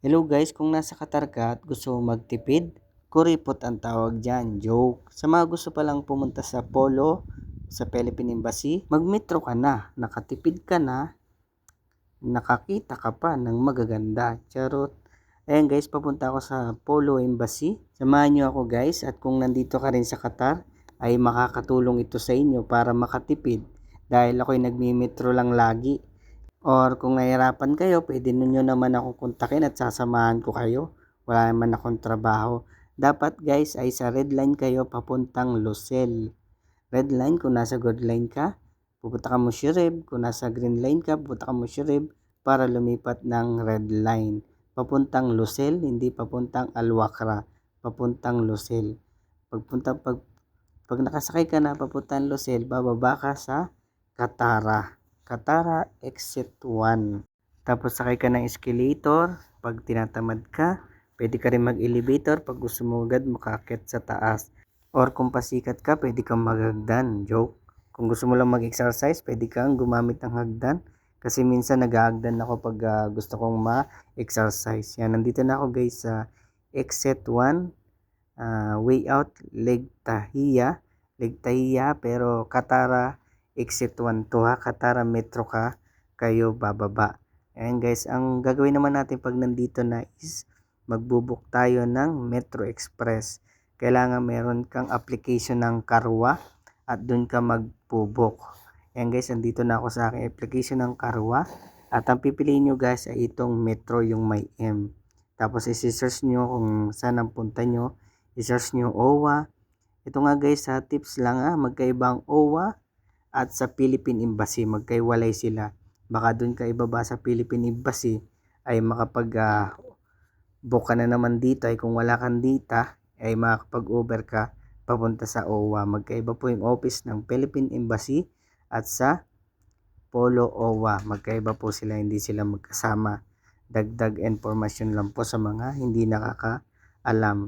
Hello guys, kung nasa Qatar ka at gusto mo magtipid, kuripot ang tawag dyan, joke. Sa mga gusto palang pumunta sa Polo, sa Philippine Embassy, magmetro ka na, nakatipid ka na, nakakita ka pa ng magaganda. Charot. Ayan guys, papunta ako sa Polo Embassy. Samahan nyo ako guys, at kung nandito ka rin sa Qatar, ay makakatulong ito sa inyo para makatipid. Dahil ako'y nagmi-metro lang lagi. Or kung nahihirapan kayo, pwede ninyo naman ako kontakin at sasamahan ko kayo. Wala naman akong trabaho. Dapat guys ay sa red line kayo papuntang Lucel. Red line kung nasa good line ka, pupunta ka Mushirib. Kung nasa green line ka, pupunta ka Mushirib para lumipat ng red line. Papuntang Lucel, hindi papuntang Al Wakra. Papuntang Lucel. Pag nakasakay ka na papuntang Lucel, bababa ka sa Katara exit 1. Tapos sakay ka ng escalator. Pag tinatamad ka, pwede ka rin mag-elevator pag gusto mo agad makakit sa taas. Or kung pasikat ka, pwede kang maghagdan. Joke. Kung gusto mo lang mag-exercise, pwede kang gumamit ng hagdan. Kasi minsan nag-hagdan ako pag gusto kong ma-exercise. Yan, nandito na ako guys sa exit 1. Way out, Legtahiya, pero Katara exit 1 to ha, Katara Metro ka kayo bababa. Ayan guys, ang gagawin naman natin pag nandito na is magbubuk tayo ng Metro Express. Kailangan meron kang application ng Karwa at dun ka magbubuk. Ayan guys, nandito na ako sa aking application ng Karwa at ang pipiliin nyo guys ay itong Metro, yung may M. Tapos isi-search nyo kung saan ang punta nyo. I-search nyo OWA. Ito nga guys, sa tips lang magkaibang OWA at sa Philippine Embassy, magkaiwalay sila. Baka dun ka ibaba sa Philippine Embassy ay book ka na naman dito, ay kung wala kang data ay makakapag-Uber ka papunta sa OWA. Magkaiba po yung office ng Philippine Embassy at sa Polo OWA. Magkaiba po sila, hindi sila magkasama. Dagdag information lang po sa mga hindi nakakaalam.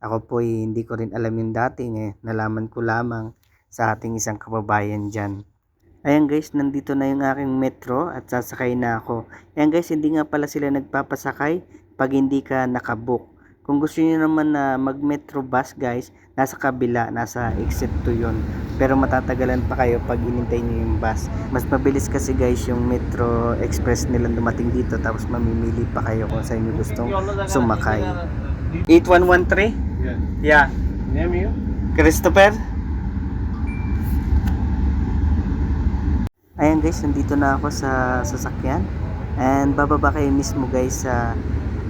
Ako po hindi ko rin alam yung dating nalaman ko lamang sa ating isang kababayan dyan. Ayan guys, nandito na yung aking metro at sasakay na ako. Ayan guys, hindi nga pala sila nagpapasakay pag hindi ka nakabook. Kung gusto niyo naman na mag-metro bus guys, nasa kabila, nasa exit 2 yun. Pero matatagalan pa kayo pag inintay niyo yung bus. Mas mabilis kasi guys yung Metro Express nilang dumating dito, tapos mamimili pa kayo kung saan niyo gustong sumakay. 8113? Yeah. Name you? Christopher? Ayan guys, nandito na ako sa sasakyan. And bababa kayo mismo guys sa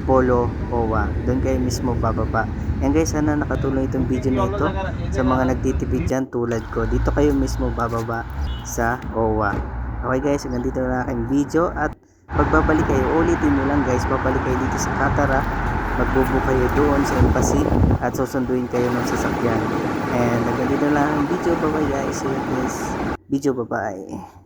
Polo OWA. Doon kayo mismo bababa. Ayan guys, sana nakatulong itong video na ito sa mga nagtitipid dyan tulad ko. Dito kayo mismo bababa sa OWA. Okay guys, nandito na aking video. At pagbabalik kayo, ulitin nyo lang guys, babalik kayo dito sa Katara. Magbubook kayo doon sa embassy at susunduin kayo ng sasakyan. And nandito na lang ang video. Bye bye guys. See you guys. Video, bye bye.